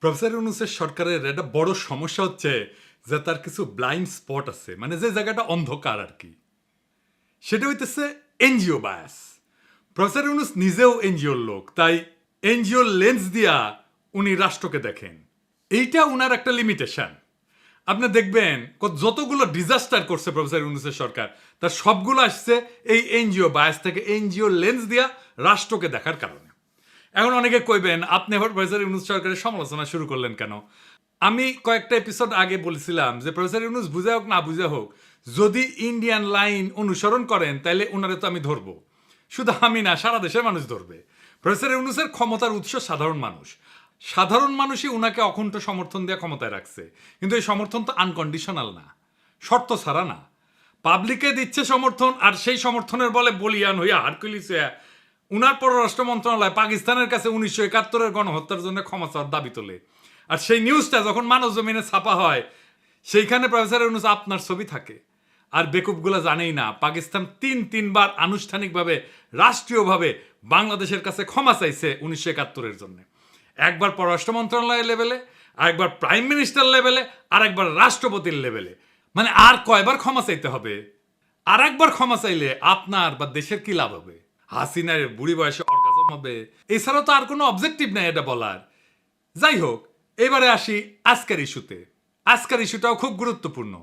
Professor ইউনূসের সরকারের একটা বড় সমস্যা হচ্ছে যে তার কিছু ব্লাইন্ড স্পট আছে, মানে যে জায়গাটা অন্ধকার আর কি। সেটা হইতেছে এনজিও বায়াস। প্রফেসর ইউনূস নিজেও এনজিওর লোক, তাই এনজিওর লেন্স দিয়া উনি রাষ্ট্রকে দেখেন। এইটা উনার একটা লিমিটেশন। আপনি দেখবেন যতগুলো ডিজাস্টার করছে প্রফেসর ইউনূসের সরকার, তার সবগুলো আসছে এই এনজিও বায়াস থেকে, এনজিও লেন্স দিয়া রাষ্ট্রকে দেখার কারণে। এখন অনেকে কইবেন আপনি আবার প্রফেসর ইউনূস সরকারের সমালোচনা শুরু করলেন কেন? আমি কয়েকটা এপিসোড আগে বলেছিলাম যে প্রফেসর ইউনূস বুঝে হোক না বুঝে হোক, যদি ইন্ডিয়ান লাইন অনুসরণ করেন তাহলে ওনারে তো আমি ধরবো। শুধু আমি না, সারা দেশের মানুষ ধরবে। প্রফেসর ইউনূসের ক্ষমতার উৎস সাধারণ মানুষ। সাধারণ মানুষই উনাকে অকুণ্ঠ সমর্থন দিয়ে ক্ষমতায় রাখছে, কিন্তু এই সমর্থন তো আনকন্ডিশনাল না, শর্ত ছাড়া না। পাবলিকে দিচ্ছে সমর্থন, আর সেই সমর্থনের বলে বলিয়ান হইয়া হারকুলিস হইয়া উনার পররাষ্ট্র মন্ত্রণালয় পাকিস্তানের কাছে 1971-এর গণহত্যার জন্য ক্ষমা চাওয়ার দাবি তোলে। আর সেই নিউজটা যখন মানব জমিনে ছাপা হয়, সেইখানে প্রফেসর ইউনূস আপনার ছবি থাকে। আর বেকুবগুলো জানেই না পাকিস্তান তিনবার আনুষ্ঠানিকভাবে রাষ্ট্রীয়ভাবে বাংলাদেশের কাছে ক্ষমা চাইছে 1971-এর জন্য। একবার পররাষ্ট্র মন্ত্রণালয়ের লেভেলে, আরেকবার প্রাইম মিনিস্টার লেভেলে, আর একবার রাষ্ট্রপতির লেভেলে। মানে আর কয়বার ক্ষমা চাইতে হবে? আর একবার ক্ষমা চাইলে আপনার বা দেশের কি লাভ হবে? হাসিনার বুড়ি বয়সে অর্গাজম হবে, এছাড়া তো আর কোনো অবজেক্টিভ নাই এটা বলার। যাই হোক, এবারে আসি আজকের ইস্যুতে। আজকের ইস্যুটাও খুব গুরুত্বপূর্ণ।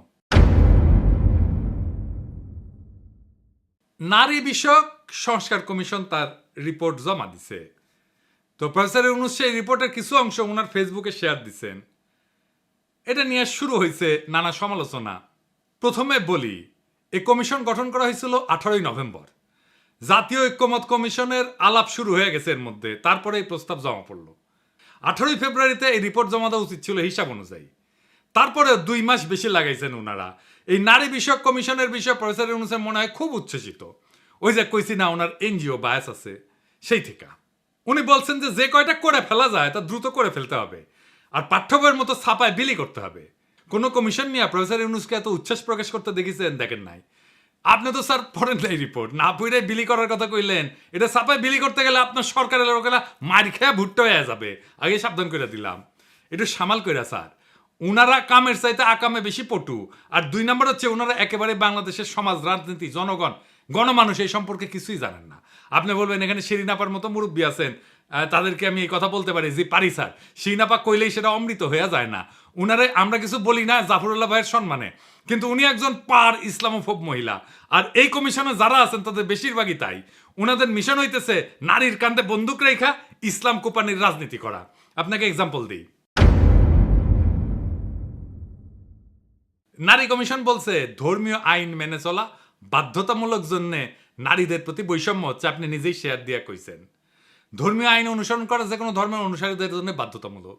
নারী বিষয়ক সংস্কার কমিশন তার রিপোর্ট জমা দিছে। তো প্রফেসর ইউনূস সেই রিপোর্টের কিছু অংশ ওনার ফেসবুকে শেয়ার দিচ্ছেন। এটা নিয়ে শুরু হয়েছে নানা সমালোচনা। প্রথমে বলি, এই কমিশন গঠন করা হয়েছিল 18ই নভেম্বর। জাতীয় ঐক্যমত কমিশনের আলাপ শুরু হয়ে গেছে এর মধ্যে, তারপরে এই প্রস্তাব জমা পড়ল। 18ই ফেব্রুয়ারিতে এই রিপোর্ট জমা দেওয়া উচিত ছিল হিসাব অনুযায়ী। তারপরে 2 মাস বেশি লাগাইছেন ওনারা। এই নারী বিষয়ক কমিশনের বিষয়ে প্রফেসর ইউনূসের মনে হয় খুব উচ্ছ্বসিত। ওই যে কইছি না ওনার এনজিও বায়াস আছে, সেই থেকে উনি বলছেন যে কয়টা করে ফেলা যায় তা দ্রুত করে ফেলতে হবে, আর পাঠ্য বইয়ের মতো ছাপায় বিলি করতে হবে। কোনো কমিশন নিয়ে প্রফেসর ইউনূসকে এত উচ্ছ্বাস প্রকাশ করতে দেখেছেন? দেখেন নাই। আপনি তো স্যার পড়েন নাই রিপোর্ট, না পড়ে বিলি করার কথা কইলেন। এটা ছাপায় বিলি করতে গেলে আপনার সরকারের লোকেরা মার খেয়ে ভুট্টো হয়ে যাবে, আগে সাবধান করে দিলাম। একটু সামাল কইরা স্যার। উনারা কামের চাইতে আকামে বেশি পটু। আর 2 নম্বর হচ্ছে উনারা একেবারে বাংলাদেশের সমাজ, রাজনীতি, জনগণ, গণমানুষ এই সম্পর্কে কিছুই জানেন না। আপনি বলবেন এখানে শিরিনাপার মতো মুরব্বী আছেন, তাদেরকে আমি এই কথা বলতে পারি যে পারি স্যার। শিরিনাপা কইলেই সেটা অমৃত হয়ে যায় না। উনারে আমরা কিছু বলি না জাফরুল্লাহ ভাইয়ের সম্মানে, কিন্তু উনি একজন পার ইসলামোফোব মহিলা। আর এই কমিশনে যারা আছেন তাদের বেশিরভাগই তাই। উনাদের মিশন হইতেছে নারীর কান্দে বন্দুক রেখা ইসলাম কোপানির রাজনীতি করা। আপনাকে এক্সাম্পল দিই। নারী কমিশন বলছে ধর্মীয় আইন মেনে চলা বাধ্যতামূলক জন্য নারীদের প্রতি বৈষম্য হচ্ছে। আপনি নিজেই শেয়ার দিয়ে কইছেন ধর্মীয় আইন অনুসরণ করা যে কোনো ধর্মের অনুসারীদের জন্য বাধ্যতামূলক।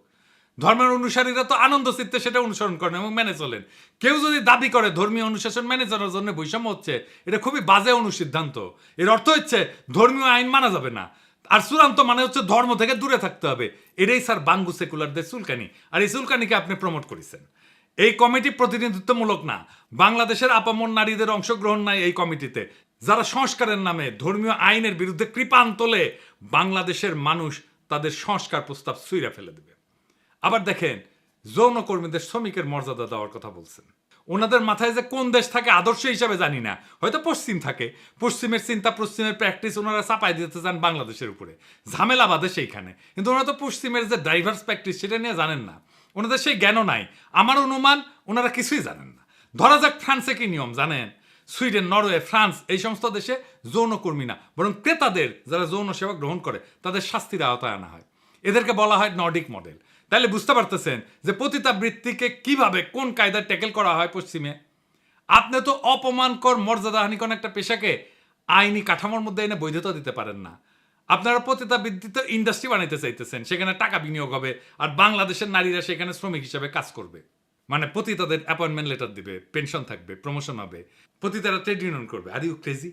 ধর্মের অনুসারীরা তো আনন্দ চিত্তে সেটা অনুসরণ করেন এবং মেনে চলেন। কেউ যদি দাবি করে ধর্মীয় অনুশাসন মেনে চলার জন্য বৈষম্য হচ্ছে, এটা খুবই বাজে অনুসিদ্ধান্ত। এর অর্থ হচ্ছে ধর্মীয় আইন মানা যাবে না, আর চূড়ান্ত মানে হচ্ছে ধর্ম থেকে দূরে থাকতে হবে। এটাই স্যার বাঙ্গু সেকুলারদের চুলকানি, আর এই চুলকানিকে আপনি প্রমোট করেছেন। এই কমিটি প্রতিনিধিত্বমূলক না, বাংলাদেশের আপামর নারীদের অংশগ্রহণ নাই এই কমিটিতে, যারা সংস্কারের নামে ধর্মীয় আইনের বিরুদ্ধে কৃপান তোলে বাংলাদেশের মানুষ তাদের সংস্কার প্রস্তাব ছুঁড়ে ফেলে দেবে। আবার দেখেন, যৌনকর্মীদের শ্রমিকের মর্যাদা দেওয়ার কথা বলছেন। ওনাদের মাথায় যে কোন দেশ থাকে আদর্শ হিসাবে জানি না, হয়তো পশ্চিম থাকে। পশ্চিমের চিন্তা, পশ্চিমের প্র্যাকটিস ওনারা চাপাই দিতে চান বাংলাদেশের উপরে, ঝামেলা বাদে সেইখানে। কিন্তু ওনারা তো পশ্চিমের যে ডাইভার্স প্র্যাকটিস সেটা নিয়ে জানেন না, ওনাদের সেই জ্ঞানও নাই। আমার অনুমান ওনারা কিছুই জানেন না। ধরা যাক ফ্রান্সে কি নিয়ম জানেন? সুইডেন, নরওয়ে, ফ্রান্স এই সমস্ত দেশে যৌনকর্মী না, বরং ক্রেতাদের যারা যৌন সেবা গ্রহণ করে তাদের শাস্তির আওতায় আনা হয়। এদেরকে বলা হয় নর্ডিক মডেল। তাহলে বুঝতে পারতেছেন যে পতিতাবৃত্তিকে কিভাবে কোন কায়দায় ট্যাকেল করা হয় পশ্চিমে। আপনি তো অপমানকর, মর্যাদাহানিকর একটা পেশাকে আইনি কাঠামোর মধ্যে এনে বৈধতা দিতে পারেন না। আপনারা পতিতাবৃত্তি তো ইন্ডাস্ট্রি বানাইতে চাইতেছেন, সেখানে টাকা বিনিয়োগ হবে, আর বাংলাদেশের নারীরা সেখানে শ্রমিক হিসেবে কাজ করবে। মানে পতিতাদের অ্যাপয়েন্টমেন্ট লেটার দিবে, পেনশন থাকবে, প্রমোশন হবে, পতিতারা ট্রেড ইউনিয়ন করবে। Are you crazy?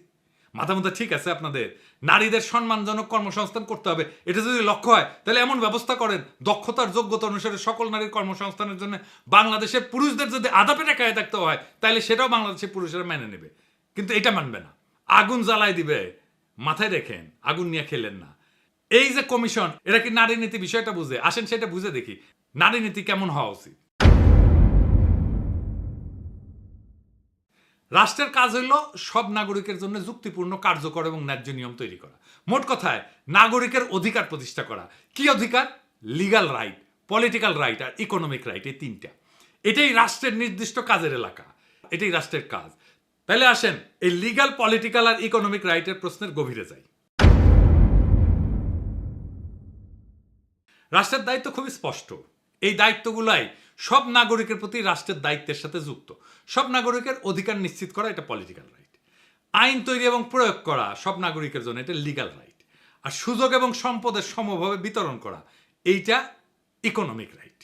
মাথা মতো ঠিক আছে আপনাদের? নারীদের সম্মানজনক কর্মসংস্থান করতে হবে, এটা যদি লক্ষ্য হয় তাহলে এমন ব্যবস্থা করেন দক্ষতার যোগ্যতা অনুসারে সকল নারীর কর্মসংস্থানের জন্য বাংলাদেশের পুরুষদের যদি আধা পেটে খায় থাকতে হয় তাহলে সেটাও বাংলাদেশের পুরুষেরা মেনে নেবে। কিন্তু এটা মানবে না, আগুন জ্বালায় দিবে। মাথায় রেখেন, আগুন নিয়ে খেলেন না। এই যে কমিশন, এরা কি নারী নীতি বিষয়টা বুঝে? আসেন সেটা বুঝে দেখি নারী নীতি কেমন হওয়া উচিত। রাষ্ট্রের কাজ হইল সব নাগরিকের জন্য যুক্তিপূর্ণ, কার্যকর এবং ন্যায্য নিয়ম তৈরি করা। মোট কথায় নাগরিকের অধিকার প্রতিষ্ঠা করা। কি অধিকার? লিগ্যাল রাইট, পলিটিক্যাল রাইট আর ইকোনমিক রাইট, এই তিনটা। এটাই রাষ্ট্রের নির্দিষ্ট কাজের এলাকা, এটাই রাষ্ট্রের কাজ। তাহলে আসেন এই লিগ্যাল, পলিটিক্যাল আর ইকোনমিক রাইটের প্রশ্নের গভীরে যাই। রাষ্ট্রের দায়িত্ব খুবই স্পষ্ট। এই দায়িত্বগুলাই সব নাগরিকের প্রতি রাষ্ট্রের দায়িত্বের সাথে যুক্ত। সব নাগরিকের অধিকার নিশ্চিত করা, এটা পলিটিক্যাল রাইট। আইন তৈরি এবং প্রয়োগ করা সব নাগরিকের জন্য, এটা লিগ্যাল রাইট। আর সুযোগ এবং সম্পদের সমভাবে বিতরণ করা, এইটা ইকোনমিক রাইট।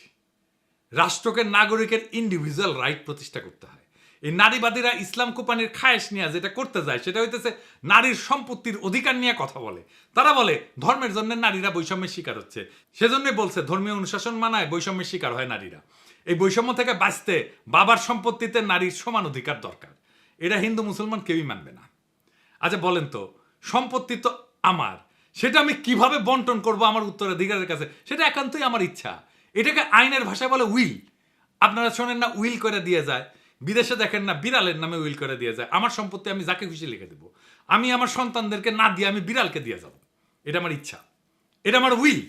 রাষ্ট্রকে নাগরিকের ইন্ডিভিজুয়াল রাইট প্রতিষ্ঠা করতে হয়। এই নারীবাদীরা ইসলাম কোপানির খায়েশ নিয়ে যেটা করতে যায় সেটা হইতেছে নারীর সম্পত্তির অধিকার নিয়ে কথা বলে। তারা বলে ধর্মের জন্য নারীরা বৈষম্যের শিকার হচ্ছে, সেজন্যই বলছে ধর্মীয় অনুশাসন মানায় বৈষম্যের শিকার হয় নারীরা। এই বৈষম্য থেকে বাঁচতে বাবার সম্পত্তিতে নারীর সমান অধিকার দরকার। এটা হিন্দু মুসলমান কেউই মানবে না। আচ্ছা বলেন তো, সম্পত্তি তো আমার, সেটা আমি কিভাবে বন্টন করব আমার উত্তরাধিকারের কাছে, সেটা একান্তই আমার ইচ্ছা। এটাকে আইনের ভাষায় বলে উইল। আপনারা শোনেন না উইল করে দিয়ে যায়, বিদেশে দেখেন না বিড়ালের নামে উইল করে দিয়ে যায়। আমার সম্পত্তি আমি যাকে খুশি লিখে দেবো, আমি আমার সন্তানদেরকে না দিয়ে আমি বিড়ালকে দিয়ে যাব। এটা আমার ইচ্ছা, এটা আমার উইল।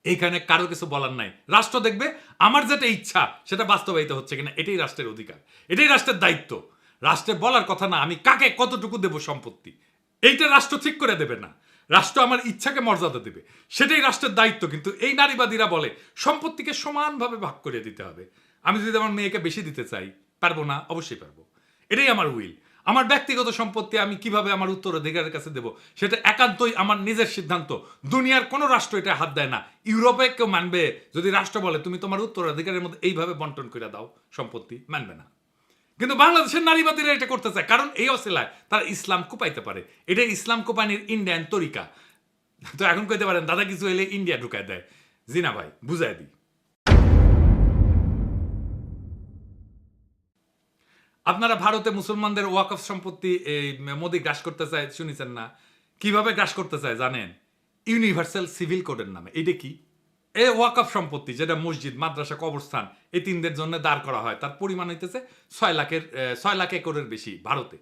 এইখানে কারো কিছু বলার নাই। রাষ্ট্র দেখবে আমার যেটা ইচ্ছা সেটা বাস্তবায়িত হচ্ছে কিনা, এটাই রাষ্ট্রের অধিকার, এটাই রাষ্ট্রের দায়িত্ব। রাষ্ট্রের বলার কথা না আমি কাকে কতটুকু দেব সম্পত্তি, এইটা রাষ্ট্র ঠিক করে দেবে না। রাষ্ট্র আমার ইচ্ছাকে মর্যাদা দেবে, সেটাই রাষ্ট্রের দায়িত্ব। কিন্তু এই নারীবাদীরা বলে সম্পত্তিকে সমানভাবে ভাগ করে দিতে হবে। আমি যদি আমার মেয়েকে বেশি দিতে চাই, পারবো না? অবশ্যই পারবো। এটাই আমার উইল। আমার ব্যক্তিগত সম্পত্তি আমি কিভাবে আমার উত্তরাধিকারের কাছে দেব, সেটা একান্তই আমার নিজের সিদ্ধান্ত। দুনিয়ার কোনো রাষ্ট্র এটা হাত দেয় না। ইউরোপে কেউ মানবে যদি রাষ্ট্র বলে তুমি তোমার উত্তরাধিকারের মধ্যে এইভাবে বন্টন করে দাও সম্পত্তি? মানবে না। কিন্তু বাংলাদেশের নারীবাদীরা এটা করতে চায়, কারণ এই অসিলায় তারা ইসলাম কোপাইতে পারে। এটা ইসলাম কোপানির ইন্ডিয়ান তরিকা। তো এখন কইতে পারেন দাদা কিছু হলে ইন্ডিয়া ঢুকায় দেয়। জি না ভাই, বুঝাই দিই। আপনারা ভারতে মুসলমানদের ওয়াকফ সম্পত্তি এই মোদি গ্রাস করতে চায়, শুনেছেন না? কিভাবে গ্রাস করতে চায় জানেন? ইউনিভার্সাল সিভিল কোডের নামে। এটা কি? এই ওয়াকফ সম্পত্তি যেটা মসজিদ, মাদ্রাসা, কবরস্থান এই তিনদের জন্য দাঁড় করা হয়, তার পরিমাণ হইতেছে 6 লাখ একরের বেশি ভারতে।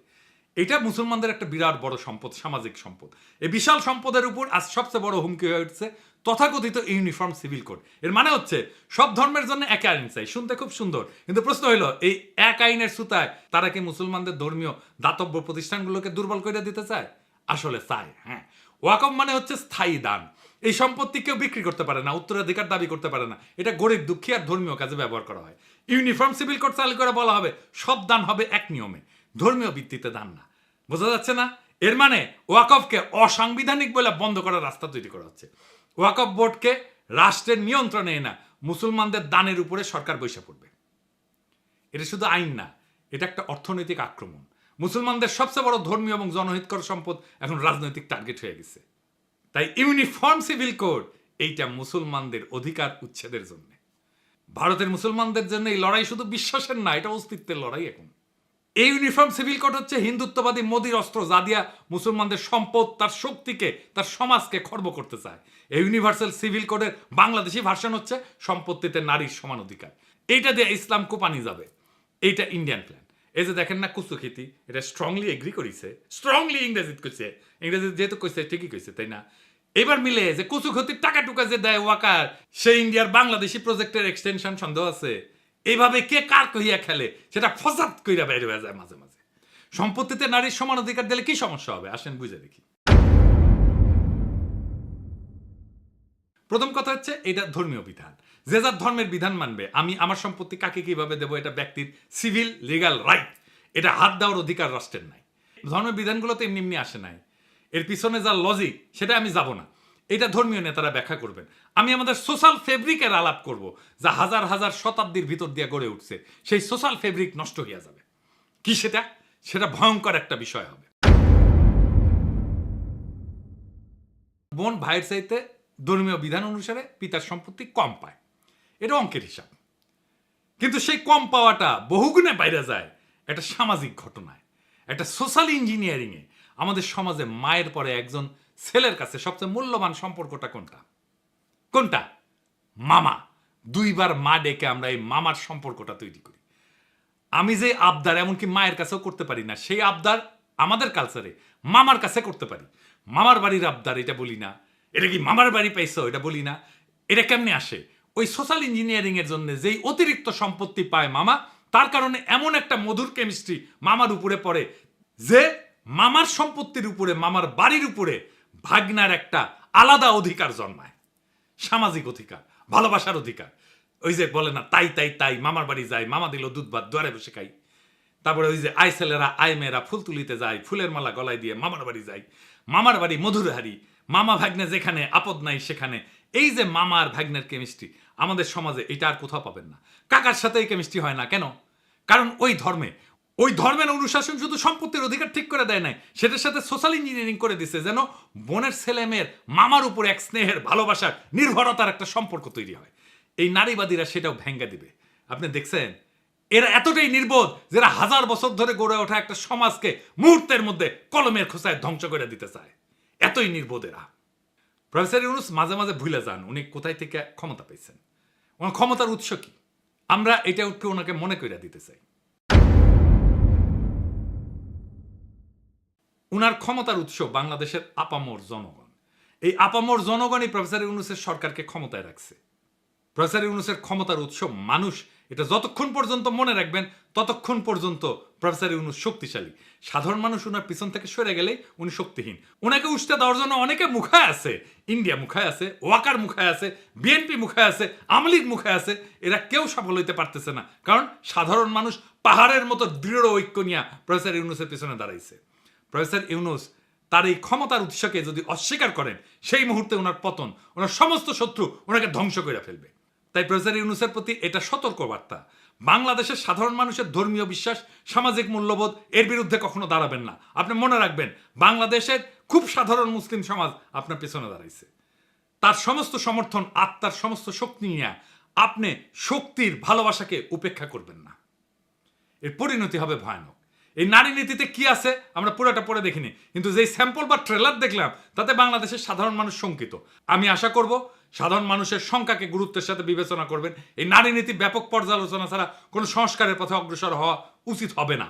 এটা মুসলমানদের একটা বিরাট বড় সম্পদ, সামাজিক সম্পদ। এই বিশাল সম্পদের উপর আজ সবচেয়ে বড় হুমকি হয়ে উঠছে তথাকথিত ইউনিফর্ম সিভিল কোড। এর মানে হচ্ছে সব ধর্মের জন্য এক আইন চাই। শুনতে খুব সুন্দর, কিন্তু প্রশ্ন হইলো এই এক আইনের সুতায় তারা কি মুসলমানদের ধর্মীয় দাতব্য প্রতিষ্ঠানগুলোকে দুর্বল করে দিতে চায়? আসলে চায়। হ্যাঁ, ওয়াকফ মানে হচ্ছে স্থায়ী দান। এই সম্পত্তি কেউ বিক্রি করতে পারে না, উত্তরাধিকার দাবি করতে পারে না। এটা গরিব, দুঃখী আর ধর্মীয় কাজে ব্যবহার করা হয়। ইউনিফর্ম সিভিল কোড চালু করে বলা হবে সব দান হবে এক নিয়মে, ধর্মীয় ভিত্তিতে দান না। বোঝা যাচ্ছে না? এর মানে ওয়াকফকে অসাংবিধানিক বলে বন্ধ করার রাস্তা তৈরি করা হচ্ছে। ওয়াকফ বোর্ডকে রাষ্ট্রের নিয়ন্ত্রণে না, মুসলমানদের দানের উপরে সরকার বৈশা পড়বে। এটা শুধু আইন না, এটা একটা অর্থনৈতিক আক্রমণ। মুসলমানদের সবচেয়ে বড় ধর্মীয় এবং জনহিতকর সম্পদ এখন রাজনৈতিক টার্গেট হয়ে গেছে। তাই ইউনিফর্ম সিভিল কোড এইটা মুসলমানদের অধিকার উচ্ছেদের জন্য। ভারতের মুসলমানদের জন্য এই লড়াই শুধু বিশ্বাসের না, এটা অস্তিত্বের লড়াই। এখন এই ইউনিফর্ম সিভিল কোড হচ্ছে হিন্দুত্ববাদী মোদির অস্ত্র, যা দিয়া মুসলমানদের সম্পদ, তার শক্তিকে, তার সমাজকে খর্ব করতে চায়। এই ইউনিভার্সাল সিভিল কোডের বাংলাদেশি ভার্সন হচ্ছে সম্পত্তিতে নারীর সমান অধিকার। এইটা দিয়ে ইসলাম কোপানি যাবে। এইটা ইন্ডিয়ান প্ল্যান। এই যে দেখেন না কুসুখিতি, এটা স্ট্রংলি এগ্রি করেছে, স্ট্রংলি ইংরেজিত কইছে। ইংরেজি যেহেতু কইছে ঠিকই কইছে, তাই না? এবার মিলে যে কুসুখতির টাকা টুকা যে দেয় ওয়াকার, সে ইন্ডিয়ার বাংলাদেশি প্রজেক্টের এক্সটেনশন সন্দেহ আছে। এইভাবে কে কার কইয়া খেলে সেটা ফসাদ কইরা বাইরে হয়ে যায় মাঝে মাঝে। সম্পত্তিতে নারীর সমান অধিকার দিলে কি সমস্যা হবে? আসেন বুঝে দেখি। প্রথম কথা হচ্ছে এটা ধর্মীয় বিধান। যে যার ধর্মের বিধান মানবে। আমি আমার সম্পত্তি কাকে কিভাবে দেবো এটা ব্যক্তির সিভিল লিগ্যাল রাইট। এটা হাত দেওয়ার অধিকার রাষ্ট্রের নাই। ধর্মের বিধানগুলো তো এমনি এমনি আসে নাই, এর পিছনে যা লজিক সেটা আমি যাব না। এটা ধর্মীয় নেতারা ব্যাখ্যা করবেন। আমি আমাদের সোশ্যাল ফেব্রিকের আলাপ করব, যা হাজার হাজার শতাব্দীর ভিতর দিয়ে গড়ে উঠছে। সেই সোশ্যাল ফেব্রিক নষ্ট হয়ে যাবে। কি সেটা? সেটা ভয়ঙ্কর একটা বিষয় হবে। বোন ভাইয়ের চাইতে ধর্মীয় বিধান অনুসারে পিতার সম্পত্তি কম পায়, এটা অঙ্কের হিসাব। কিন্তু সেই কম পাওয়াটা বহুগুণে বাইরে যায় একটা সামাজিক ঘটনায়, একটা সোশ্যাল ইঞ্জিনিয়ারিংয়ে। আমাদের সমাজে মায়ের পরে একজন ছেলের কাছে সবচেয়ে মূল্যবান সম্পর্কটা কোনটা? কোনটা? মামা। 2 বার মা ডেকে আমরা এই মামার সম্পর্কটা তৈরি করি। আমি যে আবদার এমনকি মায়ের কাছেও করতে পারি না, সেই আবদার আমাদের কালচারে মামার কাছে করতে পারি। মামার বাড়ির আবদার এটা বলি না, এটা কি মামার বাড়ি পাইছো এটা বলি না। এটা কেমনে আসে? ওই সোশ্যাল ইঞ্জিনিয়ারিং এর জন্য যেই অতিরিক্ত সম্পত্তি পায় মামা, তার কারণে এমন একটা মধুর কেমিস্ট্রি মামার উপরে পড়ে যে মামার সম্পত্তির উপরে, মামার বাড়ির উপরে ভাগনার একটা আলাদা অধিকার জন্মায়। সামাজিক অধিকার, ভালোবাসার অধিকার। ওই যে বলে না, তাই তাই তাই মামার বাড়ি যায়, মামা দিল দুধ ভাত দুয়ারে বসে খাই। তারপরে ওই যে আই ছেলেরা আই মেয়েরা ফুল তুলিতে যায়, ফুলের মালা গলায় দিয়ে মামার বাড়ি যায়। মামার বাড়ি মধুর হারি, মামা ভাগ্নে যেখানে আপদ নাই সেখানে। এই যে মামার ভাগ্নের কেমিস্ট্রি আমাদের সমাজে এটা আর কোথাও পাবেন না। কাকার সাথে এই কেমিস্ট্রি হয় না কেন? কারণ ওই ধর্মের অনুশাসন শুধু সম্পত্তির অধিকার ঠিক করে দেয় নাই, সেটার সাথে সোশ্যাল ইঞ্জিনিয়ারিং করে দিচ্ছে যেন বোনের ছেলে মেয়ের মামার উপর এক স্নেহের, ভালোবাসার, নির্ভরতার একটা সম্পর্ক তৈরি হয়। এই নারীবাদীরা সেটাও ভেঙ্গে দিবে। আপনি দেখছেন এরা এতটাই নির্বোধ যারা 1000 বছর ধরে গড়ে ওঠা একটা সমাজকে মুহূর্তের মধ্যে কলমের খোঁচায় ধ্বংস করে দিতে চায়। এতই নির্বোধ এরা। প্রফেসর ইউনূস মাঝে মাঝে ভুলে যান উনি কোথায় থেকে ক্ষমতা পেয়েছেন, ওনার ক্ষমতার উৎস কি। আমরা এটা ওনাকে মনে করে দিতে চাই। উনার ক্ষমতার উৎস বাংলাদেশের আপামর জনগণ। এই আপামর জনগণই প্রফেসর ইউনূসের সরকারকে ক্ষমতায় রাখছে। প্রফেসর ইউনূসের ক্ষমতার উৎস মানুষ, এটা যতক্ষণ পর্যন্ত মনে রাখবেন ততক্ষণ পর্যন্ত প্রফেসর ইউনূস শক্তিশালী। সাধারণ মানুষ উনার পিছন থেকে সরে গেলে উনি শক্তিহীন। ওনাকে উষ্টা দেওয়ার জন্য অনেকে মুখায় আছে, ইন্ডিয়া মুখায় আছে, ওয়াকার মুখায় আছে, বিএনপি মুখায় আছে, আওয়ামী লীগ মুখায় আছে। এরা কেউ সফল হইতে পারতেছে না, কারণ সাধারণ মানুষ পাহাড়ের মতো দৃঢ় ঐক্য নিয়ে প্রফেসর ইউনূসের পিছনে দাঁড়াইছে। প্রফেসর ইউনূস তার এই ক্ষমতার উৎসকে যদি অস্বীকার করেন, সেই মুহূর্তে ওনার পতন, ওনার সমস্ত শত্রু ওনাকে ধ্বংস করে ফেলবে। তাই প্রফেসর ইউনূসের প্রতি এটা সতর্ক বার্তা। বাংলাদেশের সাধারণ মানুষের ধর্মীয় বিশ্বাস, সামাজিক মূল্যবোধ এর বিরুদ্ধে কখনো দাঁড়াবেন না। আপনি মনে রাখবেন বাংলাদেশের খুব সাধারণ মুসলিম সমাজ আপনার পেছনে দাঁড়াইছে। তার সমস্ত সমর্থন, আত্মার সমস্ত শক্তি নিয়ে আপনি শক্তির ভালোবাসাকে উপেক্ষা করবেন না। এর পরিণতি হবে ভয়ানক। এই নারী নীতিতে কি আছে আমরা পুরোটা পড়ে দেখিনি, কিন্তু যেই স্যাম্পল বা ট্রেলার দেখলাম তাতে বাংলাদেশের সাধারণ মানুষ শঙ্কিত। আমি আশা করব সাধারণ মানুষের সংখ্যাকে গুরুত্বের সাথে বিবেচনা করবেন। এই নারী নীতি ব্যাপক পর্যালোচনা ছাড়া কোনো সংস্কারের পথে অগ্রসর হওয়া উচিত হবে না।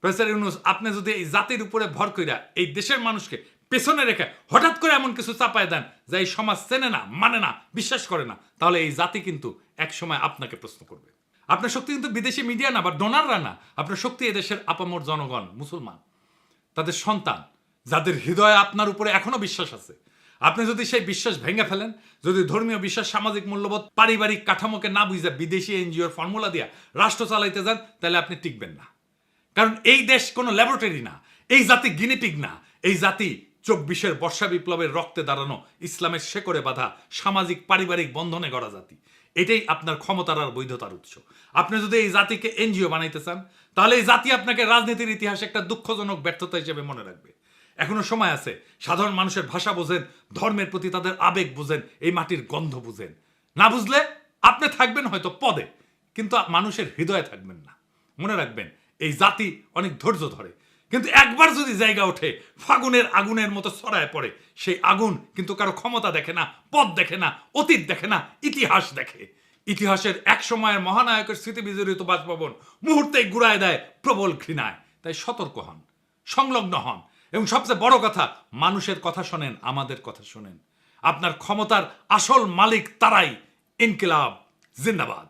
প্রফেসর ইউনূস, আপনি যদি এই জাতির উপরে ভর কইরা এই দেশের মানুষকে পেছনে রেখে হঠাৎ করে এমন কিছু চাপায় দেন যা এই সমাজ চেনে না, মানে না, বিশ্বাস করে না, তাহলে এই জাতি কিন্তু একসময় আপনাকে প্রশ্ন করবে। আপনার শক্তি কিন্তু বিদেশি মিডিয়া না বা ডোনাররা না, আপনার শক্তি এদেশের আপামর জনগণ, মুসলমান, তাদের সন্তান, যাদের হৃদয়ে আপনার উপরে এখনো বিশ্বাস আছে। আপনি যদি সেই বিশ্বাস ভেঙে ফেলেন, যদি ধর্মীয় বিশ্বাস, সামাজিক মূল্যবোধ, পারিবারিক কাঠামোকে না বুঝে বিদেশি এনজিওর ফর্মুলা দিয়া রাষ্ট্র চালাইতে যান, তাহলে আপনি টিকবেন না। কারণ এই দেশ কোনো ল্যাবরেটরি না, এই জাতি গিনিপিগ না। এই জাতি 24-এর বর্ষা বিপ্লবের রক্তে দাঁড়ানো, ইসলামের শেকড়ে বাঁধা, সামাজিক পারিবারিক বন্ধনে গড়া জাতি। এটাই আপনার ক্ষমতার আর বৈধতার উৎস। আপনি যদি এই জাতিকে এনজিও বানাইতে চান, তাহলে এই জাতি আপনাকে রাজনীতির ইতিহাসে একটা দুঃখজনক ব্যর্থতা হিসেবে মনে রাখবে। এখনো সময় আছে। সাধারণ মানুষের ভাষা বোঝেন, ধর্মের প্রতি তাদের আবেগ বুঝেন, এই মাটির গন্ধ বুঝেন। না বুঝলে আপনি থাকবেন হয়তো পদে, কিন্তু মানুষের হৃদয়ে থাকবেন না। মনে রাখবেন এই জাতি অনেক ধৈর্য ধরে, কিন্তু একবার যদি জায়গা ওঠে ফাগুনের আগুনের মতো ছড়ায় পড়ে, সেই আগুন কিন্তু কারো ক্ষমতা দেখে না, পদ দেখে না, অতীত দেখে না, ইতিহাস দেখে। ইতিহাসের এক সময়ের মহানায়কের স্মৃতি বিজড়িত বাসভবন মুহূর্তেই গুড়ায় দেয় প্রবল ঘৃণায়। তাই সতর্ক হন, সংলগ্ন হন, এবং সবচেয়ে বড় কথা, মানুষের কথা শোনেন, আমাদের কথা শোনেন। আপনার ক্ষমতার আসল মালিক তারাই। ইনকিলাব জিন্দাবাদ।